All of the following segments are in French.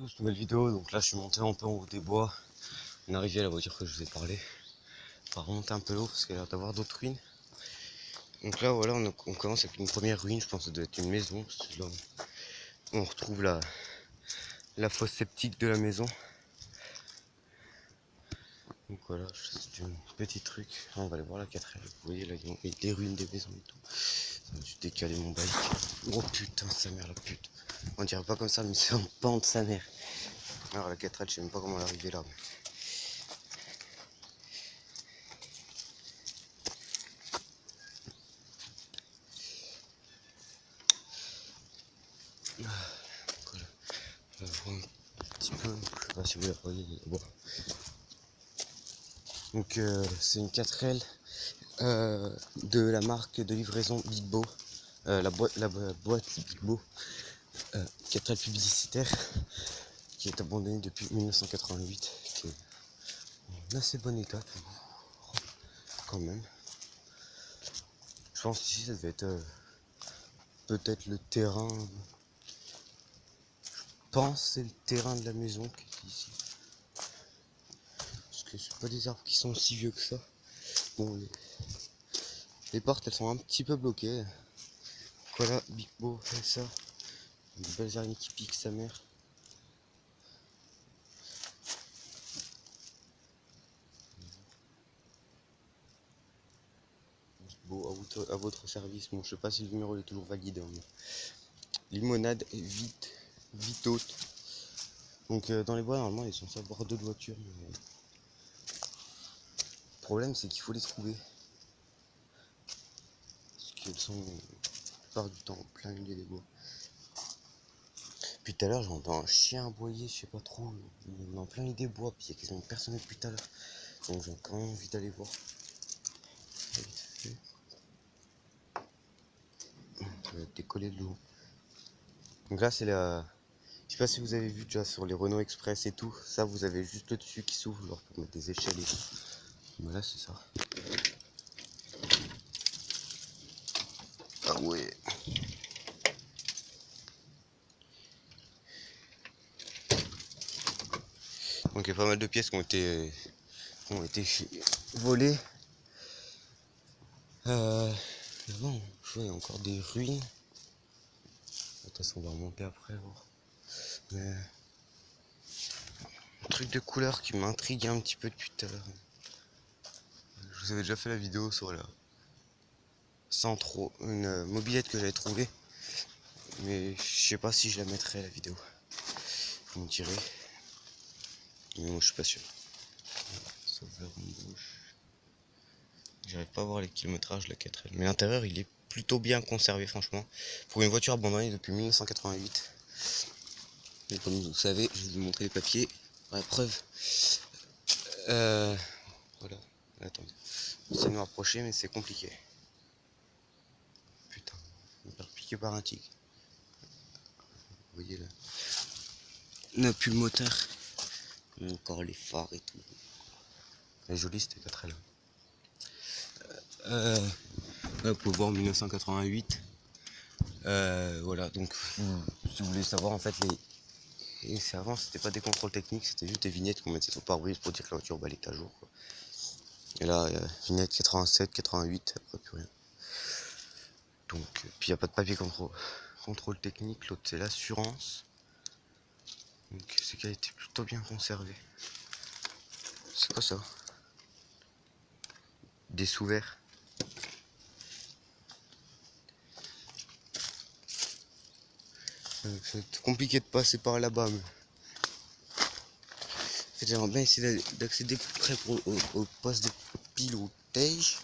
tous, nouvelle vidéo. Donc là je suis monté un peu en haut des bois. On est arrivé à la voiture que je vous ai parlé. On va remonter un peu l'eau parce qu'il y a l'air d'avoir d'autres ruines. Donc là voilà, on commence avec une première ruine. Je pense que ça doit être une maison. Là on retrouve la fosse septique de la maison. Donc voilà, c'est une petite truc. Là, on va aller voir la 4L. Vous voyez là, il y a des ruines des maisons et tout. J'ai décalé mon bike. Oh putain, sa mère la pute. On dirait pas comme ça, mais c'est en pente sa mère. Alors la 4L, je sais même pas comment elle est arrivée là. Voilà. Je vais voir un petit peu, je sais pas si vous la voyez là-bas. Donc c'est une 4L de la marque de livraison Bigbo. La boîte Bigbo. 4L publicitaire qui est abandonnée depuis 1988, qui est en assez bon état quand même. Je pense qu'ici ça devait être peut-être le terrain. Je pense c'est le terrain de la maison qui est ici. Parce que c'est pas des arbres qui sont si vieux que ça. Bon, les portes elles sont un petit peu bloquées. Voilà, Bigbo fait ça. Des belles araignées qui piquent sa mère. Bigbo à votre service. Bon, je sais pas si le numéro est toujours valide. Hein, mais... Limonade vite haute. Donc dans les bois normalement ils sont censés avoir 2 voitures. Mais... le problème c'est qu'il faut les trouver. Parce qu'elles sont la plupart du temps en plein milieu des bois. Puis tout à l'heure j'entends un chien aboyer, je sais pas trop. Il est en plein milieu des bois, puis il y a quasiment personne depuis tout à l'heure. Donc j'ai quand même envie d'aller voir. Je vais décoller de l'eau. Donc là c'est la... je sais pas si vous avez vu déjà sur les Renault Express et tout. Ça vous avez juste le dessus qui s'ouvre genre pour mettre des échelles et tout. Voilà c'est ça. Ah ouais. Donc il y a pas mal de pièces qui ont été volées. Bon, je vois il y a encore des ruines. De toute façon on va remonter après voir. Mais un truc de couleur qui m'intrigue un petit peu depuis tout à l'heure. Je vous avais déjà fait la vidéo sur la une mobilette que j'avais trouvée. Mais je sais pas si je la mettrai la vidéo. Vous me direz. Mais moi je suis pas sûr. Sauf vers une gauche. J'arrive pas à voir les kilométrages de la 4L. Mais l'intérieur il est plutôt bien conservé franchement. Pour une voiture abandonnée depuis 1988. Et comme vous savez, je vais vous montrer les papiers. La preuve. Voilà. Attendez. C'est nous approcher mais c'est compliqué. Putain. On va faire piquer par un tigre. Vous voyez là. On n'a plus le moteur. Encore les phares et tout. Elle est jolie cette 4L. Là, vous pouvez voir 1988. Voilà, donc si vous voulez savoir en fait et avant c'était pas des contrôles techniques, c'était juste des vignettes qu'on mettait sur le pare-brise pour dire que la voiture elle est à jour quoi. Et là vignette 87, 88, après plus rien. Donc puis il n'y a pas de papier contrôle technique, l'autre c'est l'assurance. Donc c'est qu'elle a été plutôt bien conservée. C'est quoi ça? Des sous-verts. C'est compliqué de passer par là-bas mais... En fait, j'aimerais bien essayer d'accéder plus près au poste de pilotage.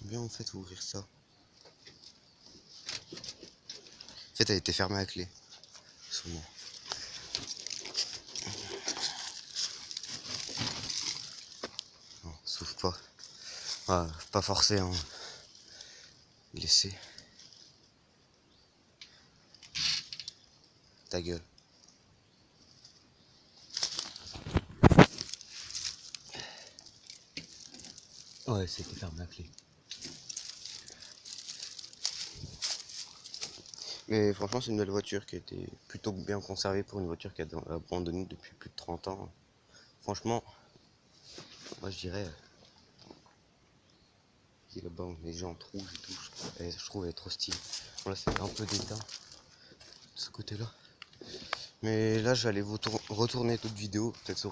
Bien en fait ouvrir ça. En fait elle a été fermée à clé. Sûrement. Non, s'ouvre pas. Ah, pas forcé hein. Laisser. Ta gueule. Ouais, c'était fermé à clé. Mais franchement, c'est une belle voiture qui a été plutôt bien conservée pour une voiture qui a été abandonnée depuis plus de 30 ans. Franchement, moi je dirais, qui est là-bas, les jantes rouges et tout, je trouve elle est trop stylée. Bon, là, c'est un peu d'éteint de ce côté-là. Mais là, je vais aller retourner d'autres vidéos, peut-être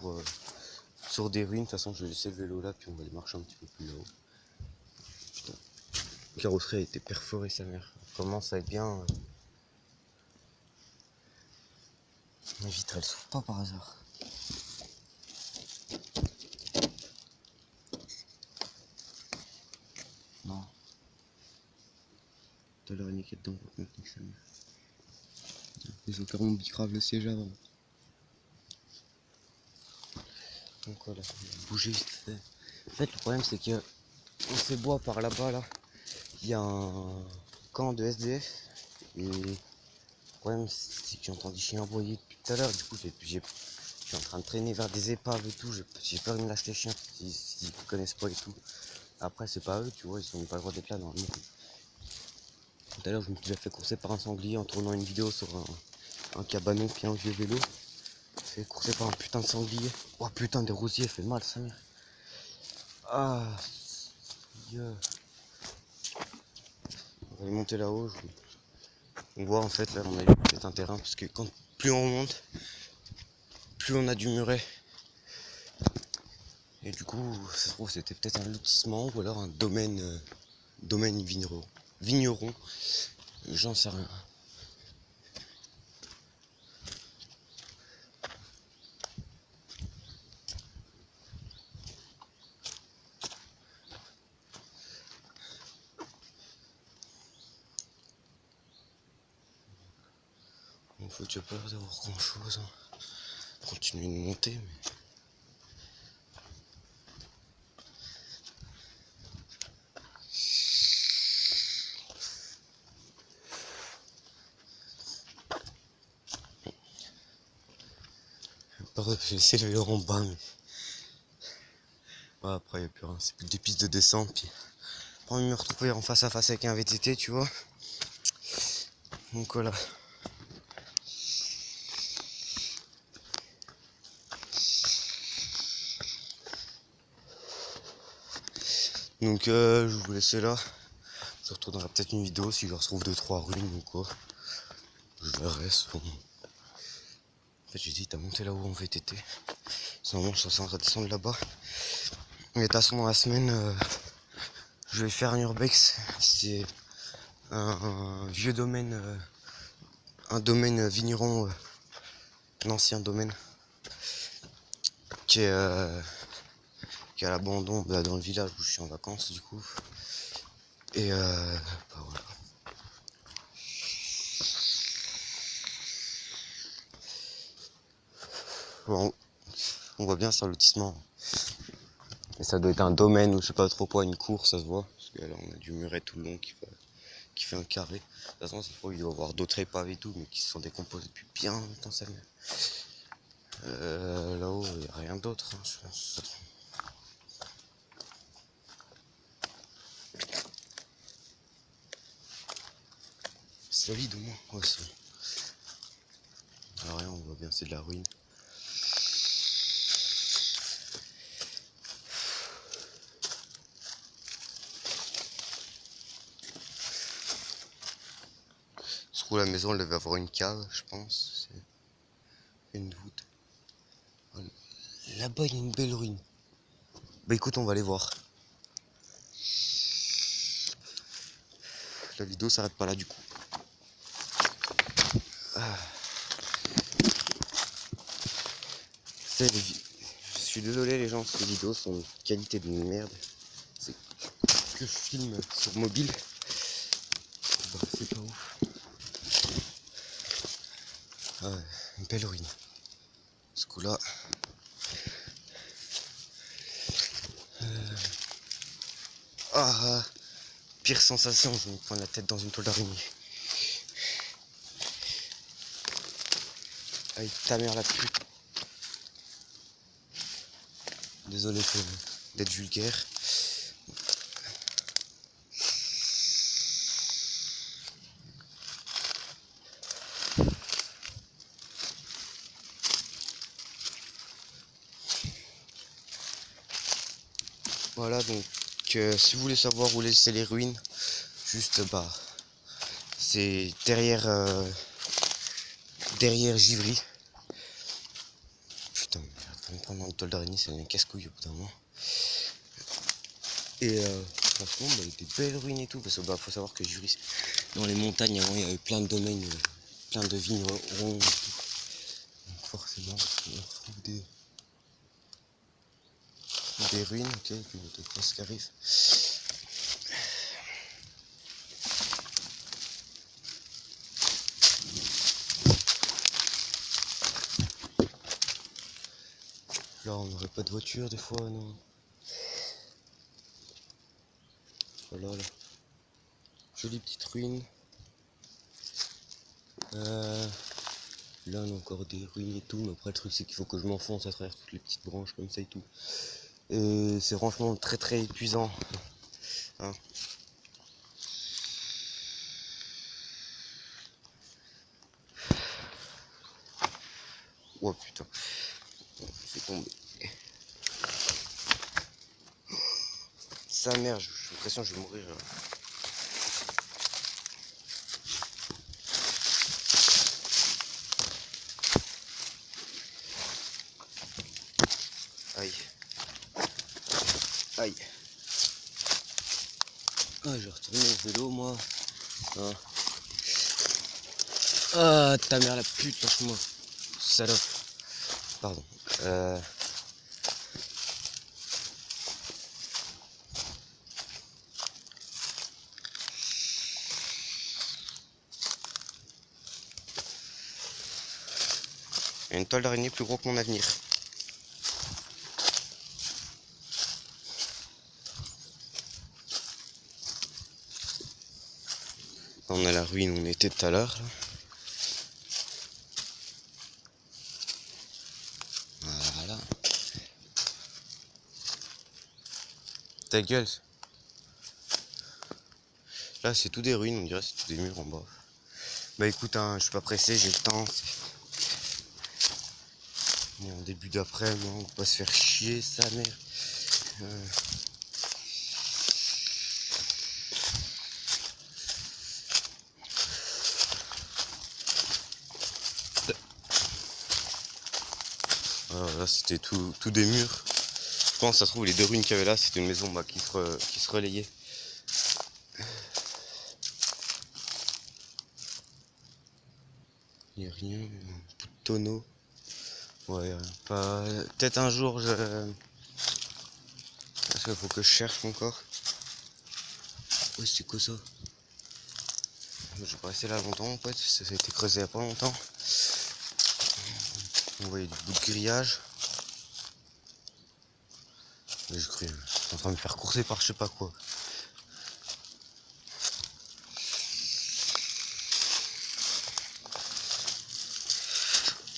sur des ruines. De toute façon, je vais laisser le vélo là, puis on va aller marcher un petit peu plus là-haut. Putain, la carrosserie a été perforée, sa mère. Elle commence à être bien. Ma vitre, elle s'ouvre pas par hasard. Non. Tout à l'heure, il niquait dedans, par contre, nique sa mère. Ils ont carrément grave le siège avant. Donc voilà, bouger vite fait. En fait, le problème, c'est que on se bois par là-bas, là. Il y a un camp de SDF. Et le problème, c'est que j'ai entendu des chiens aboyer depuis tout à l'heure. Du coup, je suis en train de traîner vers des épaves et tout. J'ai peur de me lâcher les chiens s'ils ne connaissent pas et tout. Après, c'est pas eux, tu vois, ils n'ont pas le droit d'être là normalement. Tout à l'heure, je me suis déjà fait courser par un sanglier en tournant une vidéo sur un cabanon puis un vieux vélo. Je me suis fait courser par un putain de sanglier. Oh putain, des rosiers, fait mal, sa mère. Ah, Dieu. On va aller monter là-haut. On voit en fait, là, on a peut-être un terrain parce que plus on monte, plus on a du muret. Et du coup, ça se trouve, c'était peut-être un lotissement ou alors un domaine vigneron. J'en sais rien. Il faut déjà pas d'avoir grand chose. Hein. Continuer de monter, mais. J'ai laissé le vélo en bas, mais. Ouais, après, il n'y a plus rien. C'est plus des pistes de descente. Puis, pas envie de me retrouver en face à face avec un VTT, tu vois. Donc voilà. Donc je vous laisse là. Je retournerai peut-être une vidéo si je retrouve 2-3 ruines ou quoi. Je verrai. En fait, j'hésite à monter là-haut en VTT. Sinon, je suis censé redescendre là-bas. Mais de toute façon, dans la semaine, je vais faire un urbex. C'est un vieux domaine, un domaine vigneron, un ancien domaine qui est à l'abandon dans le village où je suis en vacances du coup. Et bah voilà. Bon, on voit bien sur le lotissement. Et ça doit être un domaine ou je sais pas trop quoi, une cour, ça se voit. Parce que là on a du muret tout le long qui fait un carré. De toute façon, c'est pas, il doit y avoir d'autres épaves et tout, mais qui se sont décomposés depuis bien longtemps, ça vient. Là-haut, il n'y a rien d'autre, hein, je pense. Solide au moins, ouais, c'est. Ah, rien, on voit bien, c'est de la ruine. Je trouve la maison, elle devait avoir une cave, je pense. C'est une voûte. Voilà. Là-bas, il y a une belle ruine. Bah écoute, on va aller voir. La vidéo s'arrête pas là du coup. Ah. Je suis désolé les gens, ces vidéos sont de qualité de merde. C'est que je filme sur mobile. Bah, c'est pas ouf. Ah ouais, une belle ruine. Ce coup-là. Ah, pire sensation, je me prends la tête dans une toile d'araignée. Aïe, ta mère la pute. Désolé d'être vulgaire. Voilà, donc si vous voulez savoir où c'est les ruines, juste c'est derrière Givry. Putain, me prendre dans le tol d'araignée, c'est un casse-couille au bout d'un moment. Et franchement, il y a des belles ruines et tout, parce que faut savoir que Givry, dans les montagnes, avant, il y avait plein de domaines, plein de vignes ronds et tout. Donc forcément, on retrouve des ruines, ok, puis une motocross qui arrive. Là, on n'aurait pas de voiture des fois, non. Voilà, là. Jolie petite ruine. Là, on a encore des ruines et tout, mais après, le truc, c'est qu'il faut que je m'enfonce à travers toutes les petites branches comme ça et tout. Et c'est franchement très très épuisant. Hein. Oh putain, c'est tombé. Sa mère, j'ai l'impression que je vais mourir. Aïe. Aïe. Ah, je vais retourner au vélo, moi. Ah, ah ta mère la pute, lâche-moi. Salope. Pardon. Il y a une toile d'araignée plus gros que mon avenir. On a la ruine où on était tout à l'heure. Voilà. Ta gueule. Là, c'est tout des ruines, on dirait, c'est tout des murs en bas. Bah écoute, hein, je suis pas pressé, j'ai le temps. On est en début d'après-midi, on va pas se faire chier, sa mère. Là, c'était tout des murs. Je pense, ça se trouve, les deux ruines qu'il y avait là, c'était une maison qui se relayait. Il n'y a rien, un bout de tonneau. Ouais, pas. Peut-être un jour, parce qu'il faut que je cherche encore. Ouais, c'est quoi ça? Je vais pas rester là longtemps en fait, ça a été creusé il y a pas longtemps. On voyait du bout de grillage. Je suis en train de me faire courser par je sais pas quoi.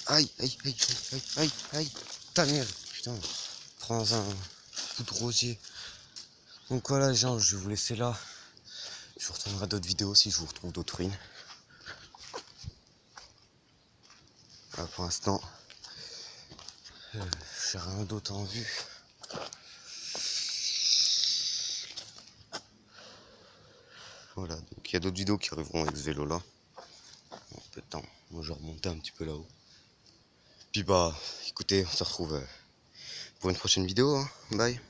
Aïe, aïe, aïe, aïe, aïe, aïe, ta merde, putain, prends un coup de rosier. Donc voilà les gens, je vais vous laisser là. Je vous retournerai d'autres vidéos si je vous retrouve d'autres ruines. Là, pour l'instant, j'ai rien d'autre en vue. Voilà, donc il y a d'autres vidéos qui arriveront avec ce vélo là. Un peu de temps, moi je vais remonter un petit peu là-haut. Puis écoutez, on se retrouve pour une prochaine vidéo, hein. Bye.